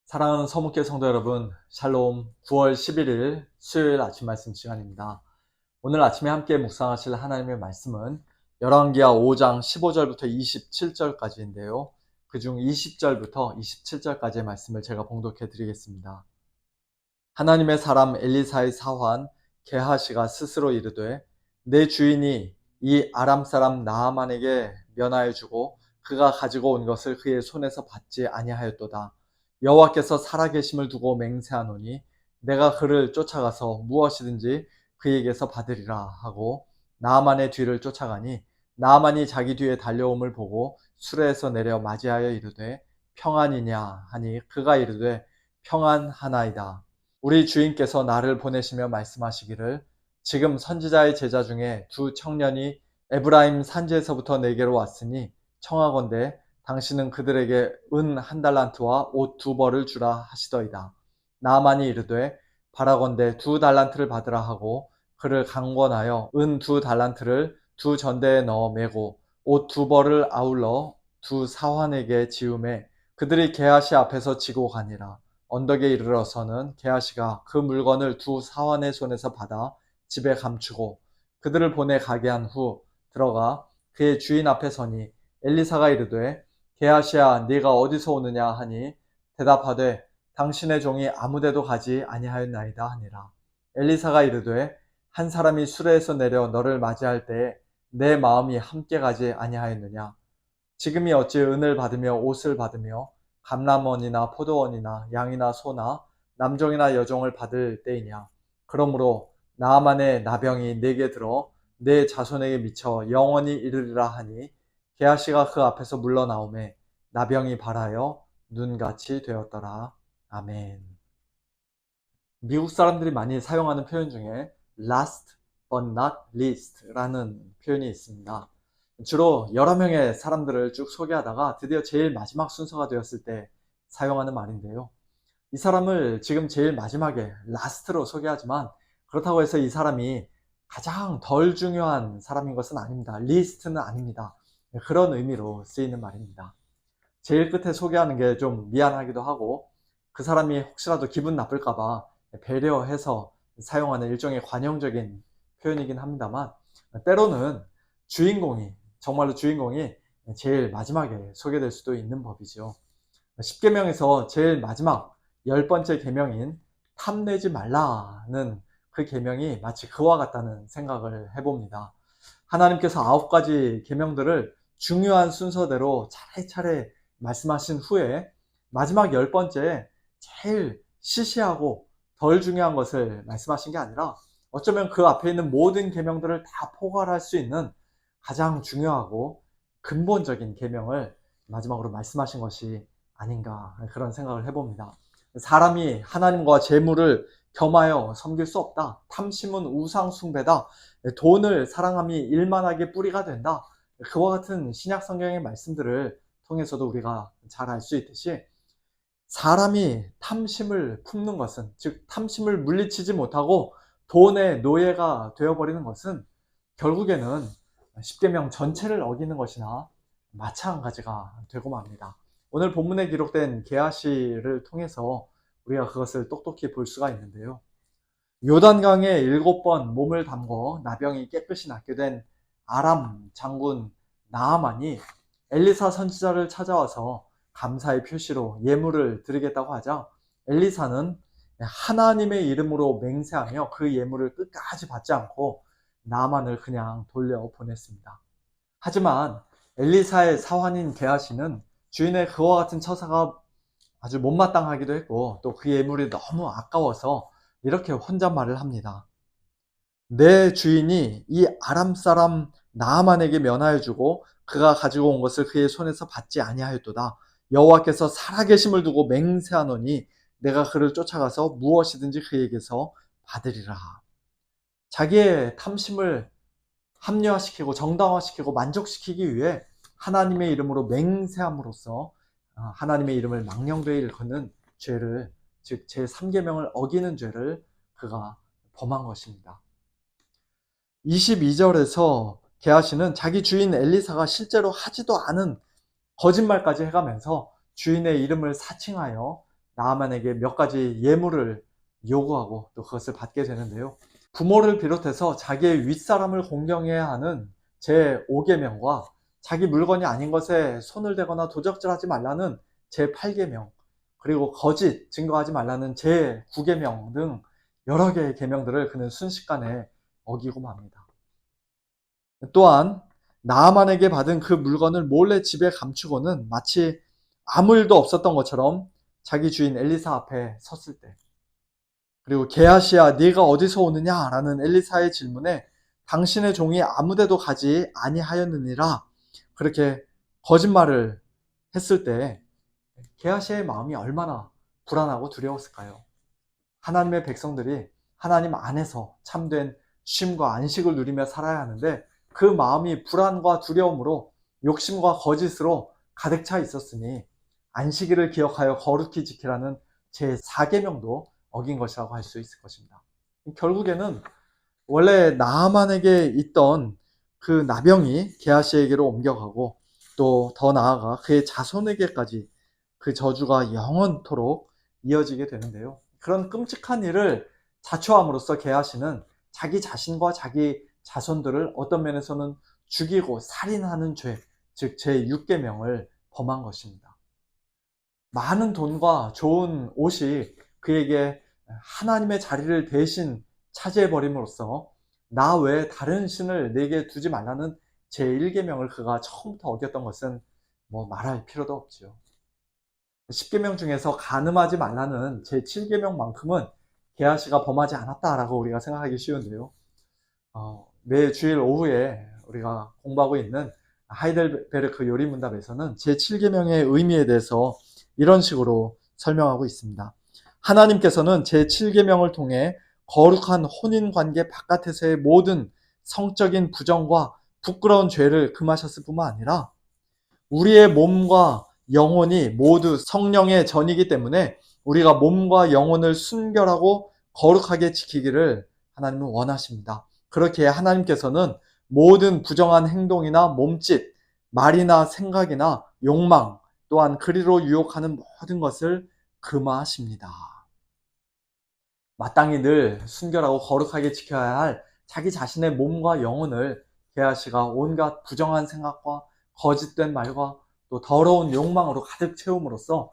사랑하는 서문교 성도 여러분, 샬롬. 9월 11일 수요일 아침 말씀 시간입니다. 오늘 아침에 함께 묵상하실 하나님의 말씀은 열왕기하 5장 15절부터 27절까지인데요. 그중 20절부터 27절까지의 말씀을 제가 봉독해 드리겠습니다. 하나님의 사람 엘리사의 사환 게하시가 스스로 이르되 내 주인이 이 아람 사람 나아만에게 면하여 주고 그가 가지고 온 것을 그의 손에서 받지 아니하였도다. 여호와께서 살아계심을 두고 맹세하노니 내가 그를 쫓아가서 무엇이든지 그에게서 받으리라 하고 나아만의 뒤를 쫓아가니 나아만이 자기 뒤에 달려옴을 보고 수레에서 내려 맞이하여 이르되 평안이냐 하니 그가 이르되 평안하나이다. 우리 주인께서 나를 보내시며 말씀하시기를 지금 선지자의 제자 중에 두 청년이 에브라임 산지에서부터 내게로 왔으니 청하건대 당신은 그들에게 은 1달란트와 옷 2벌을 주라 하시더이다. 나아만이 이르되 바라건대 2달란트를 받으라 하고 그를 강권하여 은 2달란트를 두 전대에 넣어 매고 옷 2벌을 아울러 두 사환에게 지우매 그들이 게하시 앞에서 지고 가니라. 언덕에 이르러서는 게하시가 그 물건을 두 사환의 손에서 받아 집에 감추고 그들을 보내 가게 한 후 들어가 그의 주인 앞에 서니 엘리사가 이르되 게하시야 네가 어디서 오느냐 하니 대답하되 당신의 종이 아무데도 가지 아니하였나이다 하니라. 엘리사가 이르되 한 사람이 수레에서 내려 너를 맞이할 때에 내 마음이 함께 가지 아니하였느냐. 지금이 어찌 은을 받으며 옷을 받으며 감람원이나 포도원이나 양이나 소나 남종이나 여종을 받을 때이냐. 그러므로 나아만의 나병이 내게 들어 내 자손에게 미쳐 영원히 이르리라 하니 게하시가 그 앞에서 물러나오매 나병이 발하여 눈같이 되었더라. 아멘. 미국 사람들이 많이 사용하는 표현 중에 last but not least라는 표현이 있습니다. 주로 여러 명의 사람들을 쭉 소개하다가 드디어 제일 마지막 순서가 되었을 때 사용하는 말인데요. 이 사람을 지금 제일 마지막에 last로 소개하지만 그렇다고 해서 이 사람이 가장 덜 중요한 사람인 것은 아닙니다. least는 아닙니다. 그런 의미로 쓰이는 말입니다. 제일 끝에 소개하는 게 좀 미안하기도 하고 그 사람이 혹시라도 기분 나쁠까봐 배려해서 사용하는 일종의 관용적인 표현이긴 합니다만 때로는 정말로 주인공이 제일 마지막에 소개될 수도 있는 법이죠. 10계명에서 제일 마지막 10번째 계명인 탐내지 말라는 그 계명이 마치 그와 같다는 생각을 해봅니다. 하나님께서 9가지 계명들을 중요한 순서대로 차례차례 말씀하신 후에 마지막 10번째에 제일 시시하고 덜 중요한 것을 말씀하신 게 아니라 어쩌면 그 앞에 있는 모든 계명들을 다 포괄할 수 있는 가장 중요하고 근본적인 계명을 마지막으로 말씀하신 것이 아닌가 그런 생각을 해봅니다. 사람이 하나님과 재물을 겸하여 섬길 수 없다. 탐심은 우상 숭배다. 돈을 사랑함이 일만하게 뿌리가 된다. 그와 같은 신약 성경의 말씀들을 통해서도 우리가 잘 알 수 있듯이 사람이 탐심을 품는 것은, 즉 탐심을 물리치지 못하고 돈의 노예가 되어버리는 것은 결국에는 십계명 전체를 어기는 것이나 마찬가지가 되고 맙니다. 오늘 본문에 기록된 게하시를 통해서 우리가 그것을 똑똑히 볼 수가 있는데요. 요단강에 7번 몸을 담궈 나병이 깨끗이 낫게 된 아람 장군 나아만이 엘리사 선지자를 찾아와서 감사의 표시로 예물을 드리겠다고 하자 엘리사는 하나님의 이름으로 맹세하며 그 예물을 끝까지 받지 않고 나아만을 그냥 돌려보냈습니다. 하지만 엘리사의 사환인 게하시는 주인의 그와 같은 처사가 아주 못마땅하기도 했고 또 그 예물이 너무 아까워서 이렇게 혼잣말을 합니다. 내 주인이 이 아람 사람 나아만에게 면하여 주고 그가 가지고 온 것을 그의 손에서 받지 아니하였도다. 여호와께서 살아계심을 두고 맹세하노니 내가 그를 쫓아가서 무엇이든지 그에게서 받으리라. 자기의 탐심을 합리화시키고 정당화시키고 만족시키기 위해 하나님의 이름으로 맹세함으로써 하나님의 이름을 망령되이 일컫는 죄를, 즉 제3계명을 어기는 죄를 그가 범한 것입니다. 22절에서 게하시는 자기 주인 엘리사가 실제로 하지도 않은 거짓말까지 해가면서 주인의 이름을 사칭하여 나아만에게 몇 가지 예물을 요구하고 또 그것을 받게 되는데요. 부모를 비롯해서 자기의 윗사람을 공경해야 하는 제5계명과 자기 물건이 아닌 것에 손을 대거나 도적질하지 말라는 제8계명, 그리고 거짓 증거하지 말라는 제9계명 등 여러 개의 계명들을 그는 순식간에 어기고 맙니다. 또한 나아만에게 받은 그 물건을 몰래 집에 감추고는 마치 아무 일도 없었던 것처럼 자기 주인 엘리사 앞에 섰을 때, 그리고 게하시야 네가 어디서 오느냐 라는 엘리사의 질문에 당신의 종이 아무데도 가지 아니하였느니라 그렇게 거짓말을 했을 때 게하시의 마음이 얼마나 불안하고 두려웠을까요? 하나님의 백성들이 하나님 안에서 참된 쉼과 안식을 누리며 살아야 하는데 그 마음이 불안과 두려움으로 욕심과 거짓으로 가득 차 있었으니 안식일을 기억하여 거룩히 지키라는 제4계명도 어긴 것이라고 할 수 있을 것입니다. 결국에는 원래 나아만에게 있던 그 나병이 게하시에게로 옮겨가고 또 더 나아가 그의 자손에게까지 그 저주가 영원토록 이어지게 되는데요. 그런 끔찍한 일을 자초함으로써 게하시는 자기 자신과 자기 자손들을 어떤 면에서는 죽이고 살인하는 죄, 즉 제6계명을 범한 것입니다. 많은 돈과 좋은 옷이 그에게 하나님의 자리를 대신 차지해버림으로써 나 외에 다른 신을 내게 두지 말라는 제1계명을 그가 처음부터 어겼던 것은 말할 필요도 없지요. 10계명 중에서 간음하지 말라는 제7계명만큼은 게하시가 범하지 않았다라고 우리가 생각하기 쉬운데요. 매 주일 오후에 우리가 공부하고 있는 하이델베르크 요리문답에서는 제7계명의 의미에 대해서 이런 식으로 설명하고 있습니다. 하나님께서는 제7계명을 통해 거룩한 혼인관계 바깥에서의 모든 성적인 부정과 부끄러운 죄를 금하셨을 뿐만 아니라 우리의 몸과 영혼이 모두 성령의 전이기 때문에 우리가 몸과 영혼을 순결하고 거룩하게 지키기를 하나님은 원하십니다. 그렇게 하나님께서는 모든 부정한 행동이나 몸짓, 말이나 생각이나 욕망, 또한 그리로 유혹하는 모든 것을 금하십니다. 마땅히 늘 순결하고 거룩하게 지켜야 할 자기 자신의 몸과 영혼을 게하시가 온갖 부정한 생각과 거짓된 말과 또 더러운 욕망으로 가득 채움으로써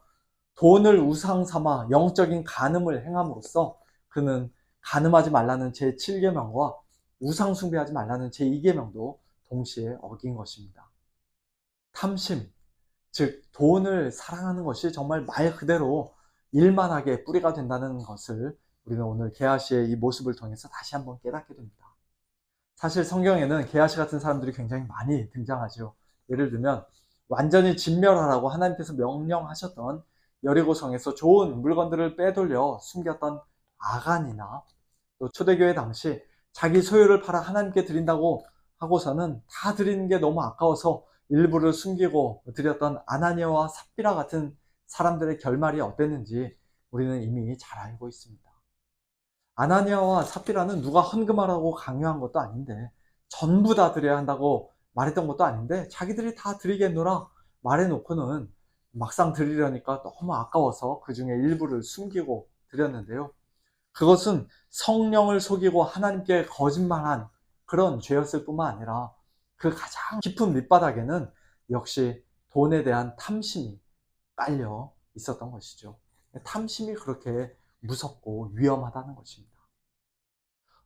돈을 우상 삼아 영적인 간음을 행함으로써 그는 간음하지 말라는 제7계명과 우상 숭배하지 말라는 제2계명도 동시에 어긴 것입니다. 탐심, 즉 돈을 사랑하는 것이 정말 말 그대로 일만하게 뿌리가 된다는 것을 우리는 오늘 게하시의 이 모습을 통해서 다시 한번 깨닫게 됩니다. 사실 성경에는 게하시 같은 사람들이 굉장히 많이 등장하죠. 예를 들면 완전히 진멸하라고 하나님께서 명령하셨던 여리고성에서 좋은 물건들을 빼돌려 숨겼던 아간이나 또 초대교회 당시 자기 소유를 팔아 하나님께 드린다고 하고서는 다 드리는 게 너무 아까워서 일부를 숨기고 드렸던 아나니아와 삽비라 같은 사람들의 결말이 어땠는지 우리는 이미 잘 알고 있습니다. 아나니아와 삽비라는 누가 헌금하라고 강요한 것도 아닌데 전부 다 드려야 한다고 말했던 것도 아닌데 자기들이 다 드리겠노라 말해놓고는 막상 드리려니까 너무 아까워서 그 중에 일부를 숨기고 드렸는데요. 그것은 성령을 속이고 하나님께 거짓말한 그런 죄였을 뿐만 아니라 그 가장 깊은 밑바닥에는 역시 돈에 대한 탐심이 깔려 있었던 것이죠. 탐심이 그렇게 무섭고 위험하다는 것입니다.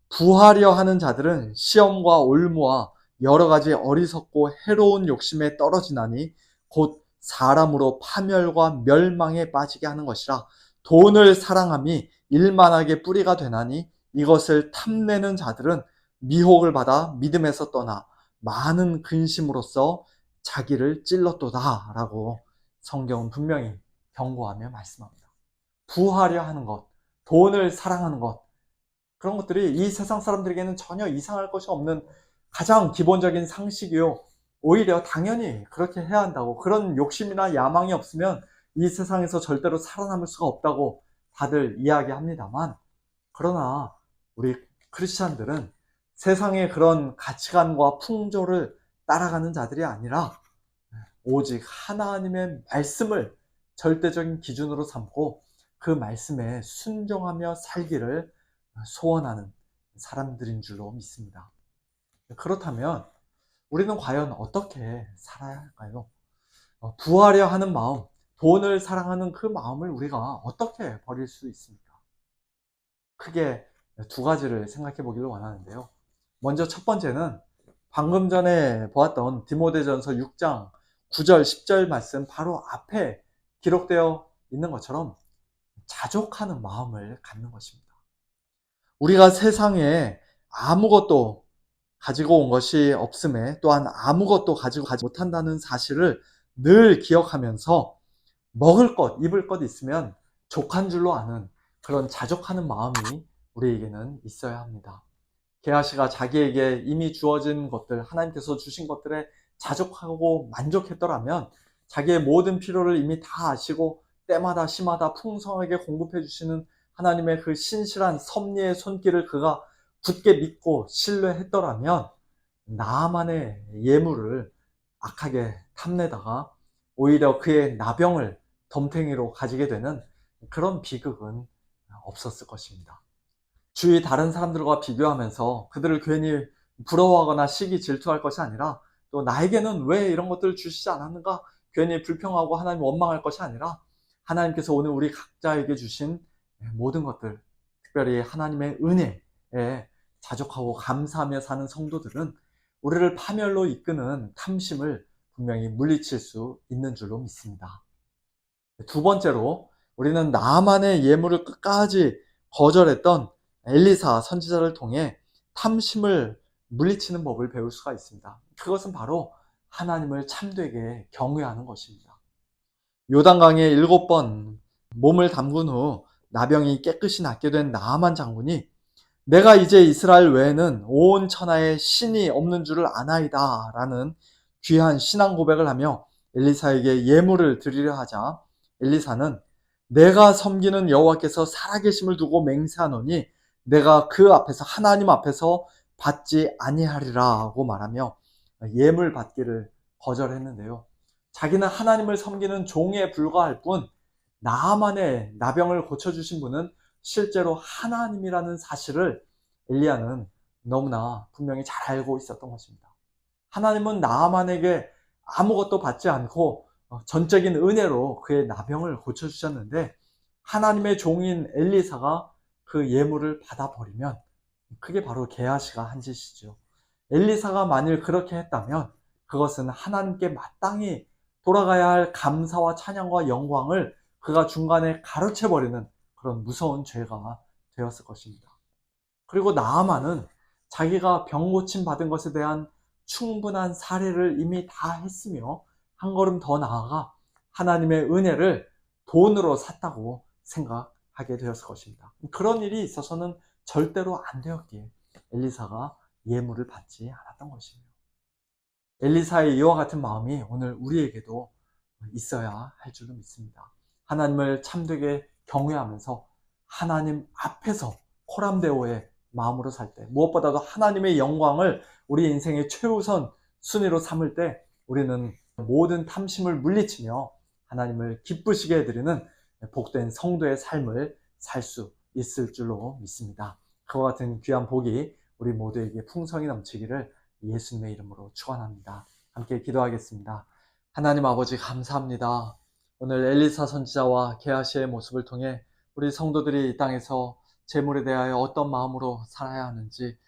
부하려 하는 자들은 시험과 올무와 여러 가지 어리석고 해로운 욕심에 떨어지나니 곧 사람으로 파멸과 멸망에 빠지게 하는 것이라. 돈을 사랑함이 일만하게 뿌리가 되나니 이것을 탐내는 자들은 미혹을 받아 믿음에서 떠나 많은 근심으로써 자기를 찔렀도다 라고 성경은 분명히 경고하며 말씀합니다. 부하려 하는 것, 돈을 사랑하는 것, 그런 것들이 이 세상 사람들에게는 전혀 이상할 것이 없는 가장 기본적인 상식이요. 오히려 당연히 그렇게 해야 한다고, 그런 욕심이나 야망이 없으면 이 세상에서 절대로 살아남을 수가 없다고 다들 이야기합니다만, 그러나 우리 크리스찬들은 세상의 그런 가치관과 풍조를 따라가는 자들이 아니라 오직 하나님의 말씀을 절대적인 기준으로 삼고 그 말씀에 순종하며 살기를 소원하는 사람들인 줄로 믿습니다. 그렇다면 우리는 과연 어떻게 살아야 할까요? 부하려 하는 마음, 돈을 사랑하는 그 마음을 우리가 어떻게 버릴 수 있습니까? 크게 두 가지를 생각해 보기를 원하는데요. 먼저 첫 번째는 방금 전에 보았던 디모데전서 6장 9절, 10절 말씀 바로 앞에 기록되어 있는 것처럼 자족하는 마음을 갖는 것입니다. 우리가 세상에 아무것도 가지고 온 것이 없음에 또한 아무것도 가지고 가지 못한다는 사실을 늘 기억하면서 먹을 것, 입을 것 있으면 족한 줄로 아는 그런 자족하는 마음이 우리에게는 있어야 합니다. 게하시가 자기에게 이미 주어진 것들, 하나님께서 주신 것들에 자족하고 만족했더라면 자기의 모든 필요를 이미 다 아시고 때마다 시마다 풍성하게 공급해 주시는 하나님의 그 신실한 섭리의 손길을 그가 굳게 믿고 신뢰했더라면 나만의 예물을 악하게 탐내다가 오히려 그의 나병을 덤탱이로 가지게 되는 그런 비극은 없었을 것입니다. 주위 다른 사람들과 비교하면서 그들을 괜히 부러워하거나 시기 질투할 것이 아니라 또 나에게는 왜 이런 것들을 주시지 않았는가 괜히 불평하고 하나님 원망할 것이 아니라 하나님께서 오늘 우리 각자에게 주신 모든 것들, 특별히 하나님의 은혜에 자족하고 감사하며 사는 성도들은 우리를 파멸로 이끄는 탐심을 분명히 물리칠 수 있는 줄로 믿습니다. 두 번째로 우리는 나만의 예물을 끝까지 거절했던 엘리사 선지자를 통해 탐심을 물리치는 법을 배울 수가 있습니다. 그것은 바로 하나님을 참되게 경외하는 것입니다. 요단강에 7번 몸을 담근 후 나병이 깨끗이 낫게 된 나아만 장군이 내가 이제 이스라엘 외에는 온 천하에 신이 없는 줄을 아나이다 라는 귀한 신앙 고백을 하며 엘리사에게 예물을 드리려 하자 엘리사는 내가 섬기는 여호와께서 살아계심을 두고 맹세하노니 내가 그 앞에서 하나님 앞에서 받지 아니하리라고 말하며 예물 받기를 거절했는데요. 자기는 하나님을 섬기는 종에 불과할 뿐 나만의 나병을 고쳐주신 분은 실제로 하나님이라는 사실을 엘리야는 너무나 분명히 잘 알고 있었던 것입니다. 하나님은 나만에게 아무것도 받지 않고 전적인 은혜로 그의 나병을 고쳐주셨는데 하나님의 종인 엘리사가 그 예물을 받아버리면 그게 바로 게하시가 한 짓이죠. 엘리사가 만일 그렇게 했다면 그것은 하나님께 마땅히 돌아가야 할 감사와 찬양과 영광을 그가 중간에 가로채버리는 그런 무서운 죄가 되었을 것입니다. 그리고 나아만은 자기가 병 고침 받은 것에 대한 충분한 사례를 이미 다 했으며 한 걸음 더 나아가 하나님의 은혜를 돈으로 샀다고 생각하게 되었을 것입니다. 그런 일이 있어서는 절대로 안 되었기에 엘리사가 예물을 받지 않았던 것이에요. 엘리사의 이와 같은 마음이 오늘 우리에게도 있어야 할 줄로 믿습니다. 하나님을 참되게 경외하면서 하나님 앞에서 코람데오의 마음으로 살 때, 무엇보다도 하나님의 영광을 우리 인생의 최우선 순위로 삼을 때 우리는 모든 탐심을 물리치며 하나님을 기쁘시게 해드리는 복된 성도의 삶을 살 수 있을 줄로 믿습니다. 그와 같은 귀한 복이 우리 모두에게 풍성히 넘치기를 예수님의 이름으로 축원합니다. 함께 기도하겠습니다. 하나님 아버지 감사합니다. 오늘 엘리사 선지자와 게하시의 모습을 통해 우리 성도들이 이 땅에서 재물에 대하여 어떤 마음으로 살아야 하는지,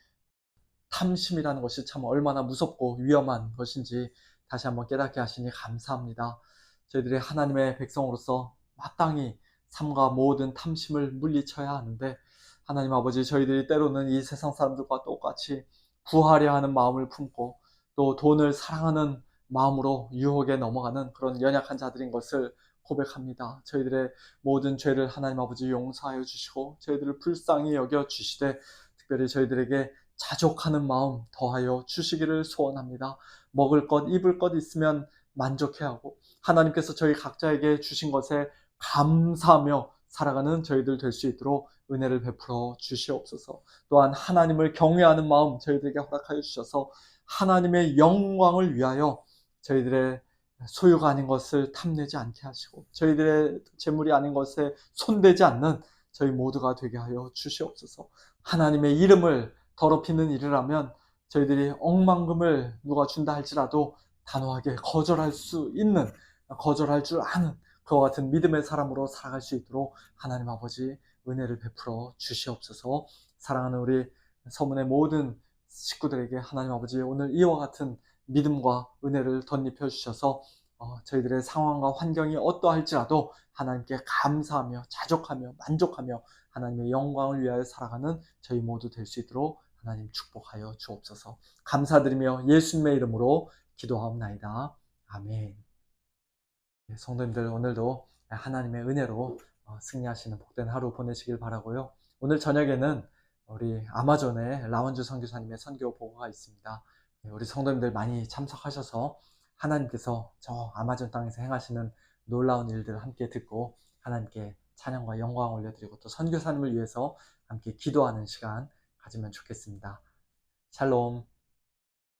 탐심이라는 것이 참 얼마나 무섭고 위험한 것인지 다시 한번 깨닫게 하시니 감사합니다. 저희들이 하나님의 백성으로서 마땅히 삶과 모든 탐심을 물리쳐야 하는데 하나님 아버지 저희들이 때로는 이 세상 사람들과 똑같이 구하려 하는 마음을 품고 또 돈을 사랑하는 마음으로 유혹에 넘어가는 그런 연약한 자들인 것을 고백합니다. 저희들의 모든 죄를 하나님 아버지 용서하여 주시고 저희들을 불쌍히 여겨 주시되 특별히 저희들에게 자족하는 마음 더하여 주시기를 소원합니다. 먹을 것, 입을 것 있으면 만족해하고 하나님께서 저희 각자에게 주신 것에 감사하며 살아가는 저희들 될 수 있도록 은혜를 베풀어 주시옵소서. 또한 하나님을 경외하는 마음 저희들에게 허락하여 주셔서 하나님의 영광을 위하여 저희들의 소유가 아닌 것을 탐내지 않게 하시고 저희들의 재물이 아닌 것에 손대지 않는 저희 모두가 되게 하여 주시옵소서. 하나님의 이름을 더럽히는 일이라면 저희들이 억만금을 누가 준다 할지라도 단호하게 거절할 수 있는, 거절할 줄 아는 그와 같은 믿음의 사람으로 살아갈 수 있도록 하나님 아버지 은혜를 베풀어 주시옵소서. 사랑하는 우리 서문의 모든 식구들에게 하나님 아버지 오늘 이와 같은 믿음과 은혜를 덧입혀 주셔서 저희들의 상황과 환경이 어떠할지라도 하나님께 감사하며 자족하며 만족하며 하나님의 영광을 위하여 살아가는 저희 모두 될 수 있도록 하나님 축복하여 주옵소서. 감사드리며 예수님의 이름으로 기도하옵나이다. 아멘. 성도님들 오늘도 하나님의 은혜로 승리하시는 복된 하루 보내시길 바라고요. 오늘 저녁에는 우리 아마존의 라원주 선교사님의 선교 보고가 있습니다. 우리 성도님들 많이 참석하셔서 하나님께서 저 아마존 땅에서 행하시는 놀라운 일들을 함께 듣고 하나님께 찬양과 영광 올려드리고 또 선교사님을 위해서 함께 기도하는 시간 가지면 좋겠습니다. 샬롬.